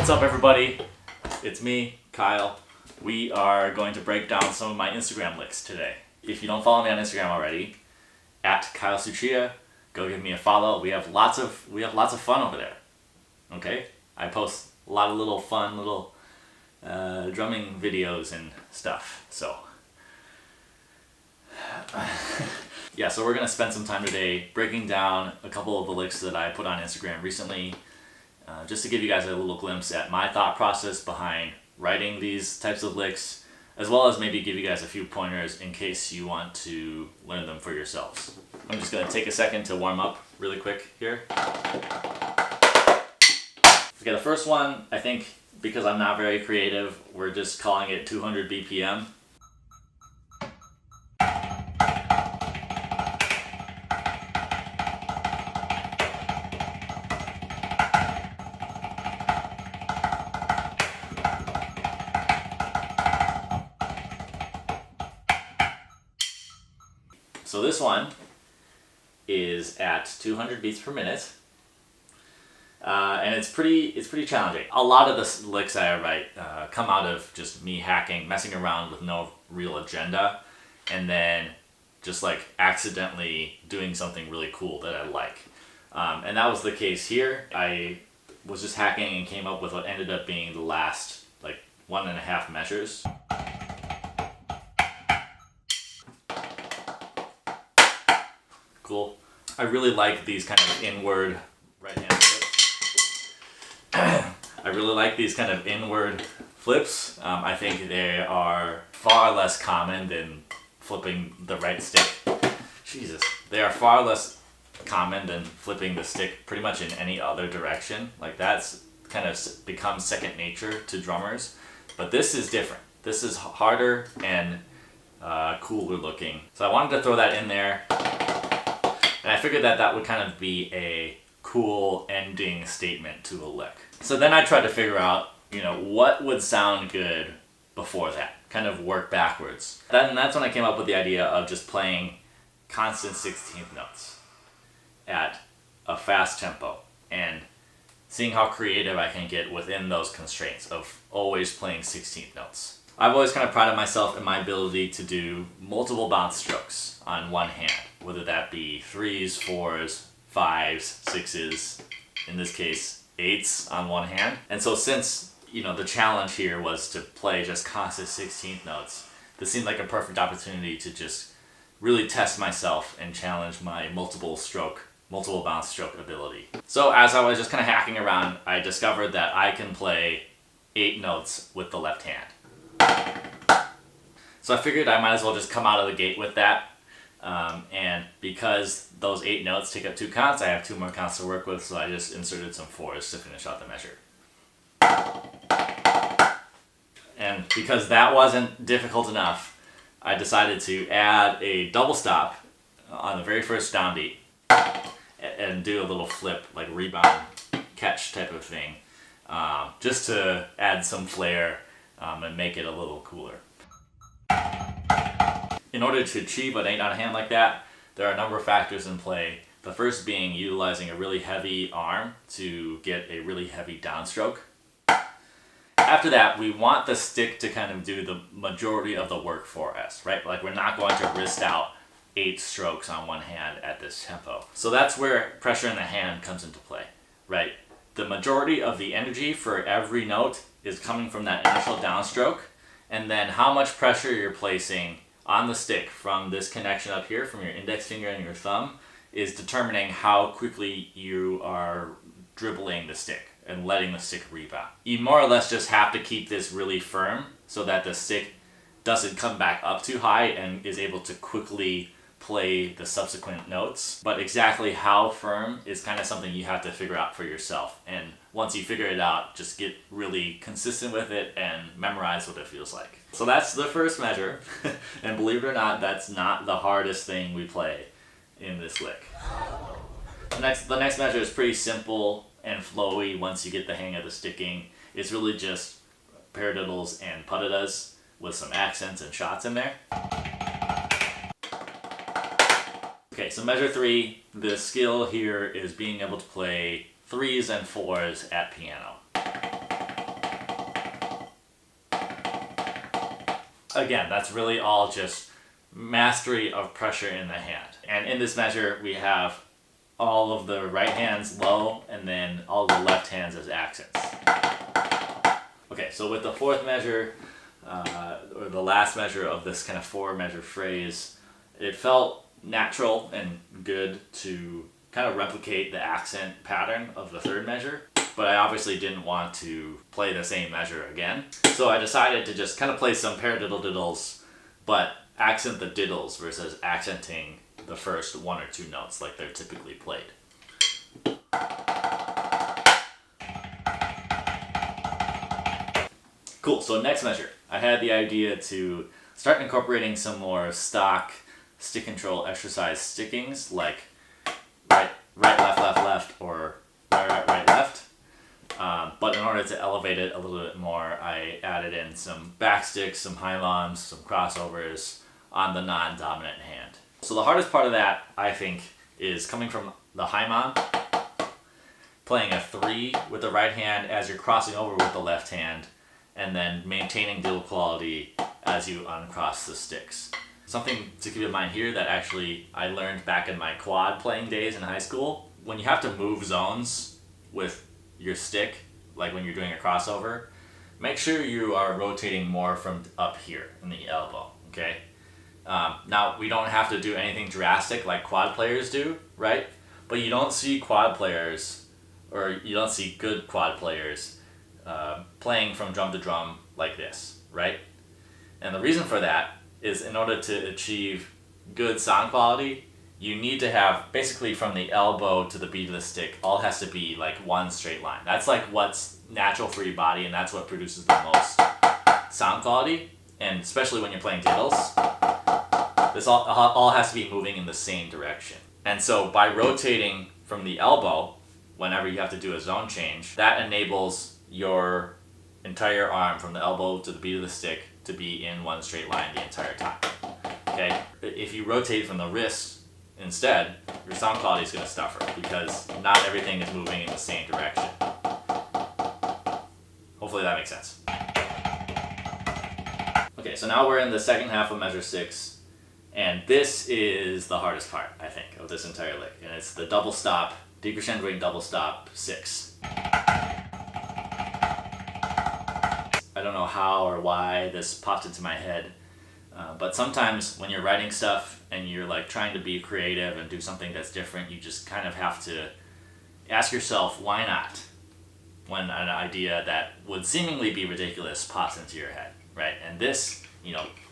What's up, everybody? It's me, Kyle. We are going to break down some of my Instagram licks today. If you don't follow me on Instagram already, at Kyle Suchia, go give me a follow. We have lots of fun over there. Okay? I post a lot of little fun drumming videos and stuff. So yeah, so we're gonna spend some time today breaking down a couple of the licks that I put on Instagram recently, just to give you guys a little glimpse at my thought process behind writing these types of licks, as well as maybe give you guys a few pointers in case you want to learn them for yourselves. I'm just gonna take a second to warm up really quick here. Okay, the first one, I think because I'm not very creative, we're just calling it 200 BPM. So this one is at 200 beats per minute, and it's pretty challenging. A lot of the licks I write come out of just me hacking, messing around with no real agenda, and then just like accidentally doing something really cool that I like. And that was the case here. I was just hacking and came up with what ended up being the last like 1.5 measures. Cool. I really like these kind of inward right-hand flips. I really like these kind of inward flips. I think they are far less common than flipping the right stick. Jesus. They are far less common than flipping the stick pretty much in any other direction. Like that's kind of become second nature to drummers. But this is different. This is harder and cooler looking. So I wanted to throw that in there. And I figured that that would kind of be a cool ending statement to a lick. So then I tried to figure out, what would sound good before that. Kind of work backwards. That's when I came up with the idea of just playing constant 16th notes at a fast tempo and seeing how creative I can get within those constraints of always playing 16th notes. I've always kind of prided myself in my ability to do multiple bounce strokes on one hand, whether that be 3s, 4s, 5s, 6s, in this case 8s on one hand. And so since the challenge here was to play just constant 16th notes, this seemed like a perfect opportunity to just really test myself and challenge my multiple bounce stroke ability. So as I was just kind of hacking around, I discovered that I can play 8 notes with the left hand. So I figured I might as well just come out of the gate with that. And because those 8 notes take up 2 counts, I have 2 more counts to work with, so I just inserted some 4s to finish out the measure. And because that wasn't difficult enough, I decided to add a double stop on the very first downbeat and do a little flip, like rebound catch type of thing, just to add some flair and make it a little cooler. In order to achieve an 8 on a hand like that, there are a number of factors in play. The first being utilizing a really heavy arm to get a really heavy downstroke. After that, we want the stick to kind of do the majority of the work for us, right? Like we're not going to wrist out 8 strokes on one hand at this tempo. So that's where pressure in the hand comes into play, right? The majority of the energy for every note is coming from that initial downstroke, and then how much pressure you're placing on the stick from this connection up here, from your index finger and your thumb, is determining how quickly you are dribbling the stick and letting the stick rebound. You more or less just have to keep this really firm so that the stick doesn't come back up too high and is able to quickly play the subsequent notes. But exactly how firm is kind of something you have to figure out for yourself. And once you figure it out, just get really consistent with it and memorize what it feels like. So that's the first measure. And believe it or not, that's not the hardest thing we play in this lick. The next measure is pretty simple and flowy once you get the hang of the sticking. It's really just paradiddles and putadas with some accents and shots in there. Okay, so measure 3, the skill here is being able to play 3s and 4s at piano. again, that's really all just mastery of pressure in the hand. And in this measure, we have all of the right hands low and then all the left hands as accents. Okay, so with the fourth measure, or the last measure of this kind of 4-measure phrase, it felt natural and good to kind of replicate the accent pattern of the 3rd measure, but I obviously didn't want to play the same measure again. So I decided to just kind of play some paradiddle diddles, but accent the diddles versus accenting the first 1 or 2 notes like they're typically played. Cool, so next measure. I had the idea to start incorporating some more stock stick control exercise stickings like right, left, left, left, or right, right, left. But in order to elevate it a little bit more, I added in some backsticks, some high-loms, some crossovers on the non-dominant hand. So the hardest part of that, I think, is coming from the high mom, playing a 3 with the right hand as you're crossing over with the left hand, and then maintaining diddle quality as you uncross the sticks. Something to keep in mind here that actually I learned back in my quad playing days in high school, when you have to move zones with your stick, like when you're doing a crossover, make sure you are rotating more from up here in the elbow, okay? Now, we don't have to do anything drastic like quad players do, right? But you don't see quad players, or you don't see good quad players playing from drum to drum like this, right? And the reason for that is in order to achieve good sound quality, you need to have basically from the elbow to the beat of the stick, all has to be like one straight line. That's like what's natural for your body, and that's what produces the most sound quality. And especially when you're playing diddles, this all has to be moving in the same direction. And so by rotating from the elbow, whenever you have to do a zone change, that enables your entire arm from the elbow to the beat of the stick to be in one straight line the entire time. Okay? If you rotate from the wrist instead, your sound quality is going to suffer because not everything is moving in the same direction. Hopefully that makes sense. Okay, so now we're in the second half of measure 6, and this is the hardest part, I think, of this entire lick, and it's the double stop, decrescendoing double stop 6. I don't know how or why this popped into my head, but sometimes when you're writing stuff and you're like trying to be creative and do something that's different, you just kind of have to ask yourself, why not? When an idea that would seemingly be ridiculous pops into your head, right? And this,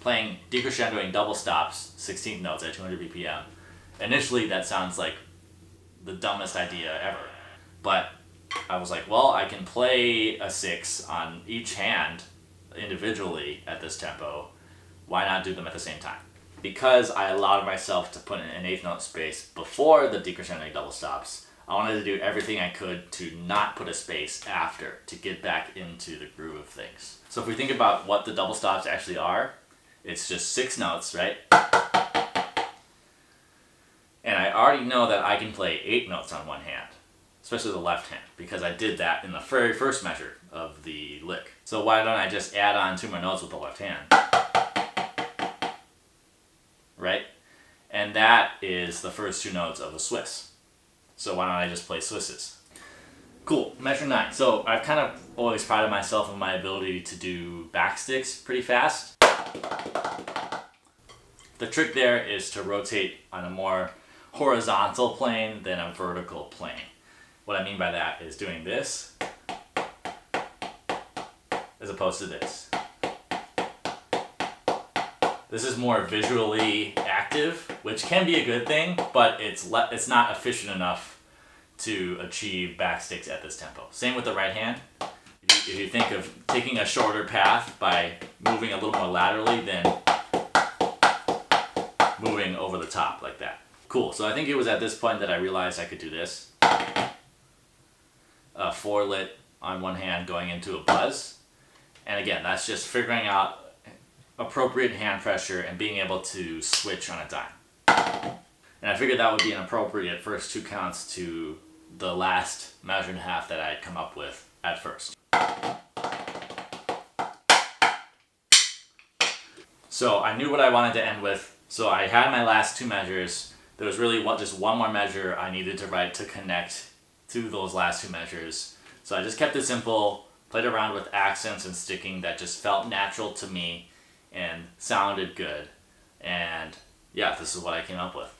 playing decrescendoing double stops, 16th notes at 200 BPM, initially that sounds like the dumbest idea ever. But I was like, well, I can play a 6 on each hand individually at this tempo. Why not do them at the same time? Because I allowed myself to put in an 8th note space before the decrescendoing double stops, I wanted to do everything I could to not put a space after, to get back into the groove of things. So if we think about what the double stops actually are, it's just 6 notes, right? And I already know that I can play 8 notes on one hand, especially the left hand, because I did that in the very first measure of the lick. So why don't I just add on 2 more notes with the left hand? Right? And that is the first 2 notes of a Swiss. So why don't I just play Swisses? Cool, measure 9. So I've kind of always prided myself on my ability to do backsticks pretty fast. The trick there is to rotate on a more horizontal plane than a vertical plane. What I mean by that is doing this as opposed to this. This is more visually active, which can be a good thing, but it's not efficient enough to achieve backsticks at this tempo. Same with the right hand. If you think of taking a shorter path by moving a little more laterally than moving over the top like that. Cool, so I think it was at this point that I realized I could do this. A 4 lit on one hand going into a buzz. And again, that's just figuring out appropriate hand pressure and being able to switch on a dime. And I figured that would be an appropriate first 2 counts to the last measure and a half that I had come up with at first. So I knew what I wanted to end with. So I had my last two measures. There was really just one more measure I needed to write to connect to those last two measures. So I just kept it simple, played around with accents and sticking that just felt natural to me and sounded good. And yeah, this is what I came up with.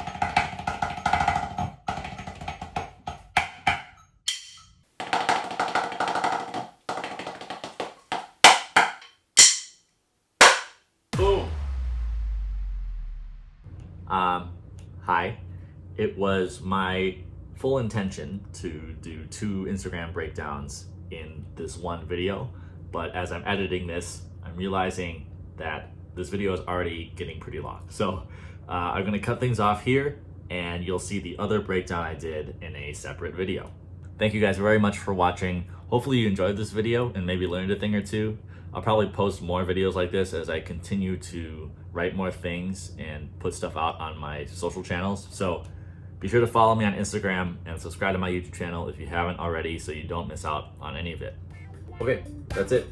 Boom! Hi. It was my full intention to do 2 Instagram breakdowns in this one video, but as I'm editing this, I'm realizing that this video is already getting pretty long. So I'm gonna cut things off here, and you'll see the other breakdown I did in a separate video. Thank you guys very much for watching. Hopefully you enjoyed this video and maybe learned a thing or two. I'll probably post more videos like this as I continue to write more things and put stuff out on my social channels. So be sure to follow me on Instagram and subscribe to my YouTube channel if you haven't already so you don't miss out on any of it. Okay, that's it.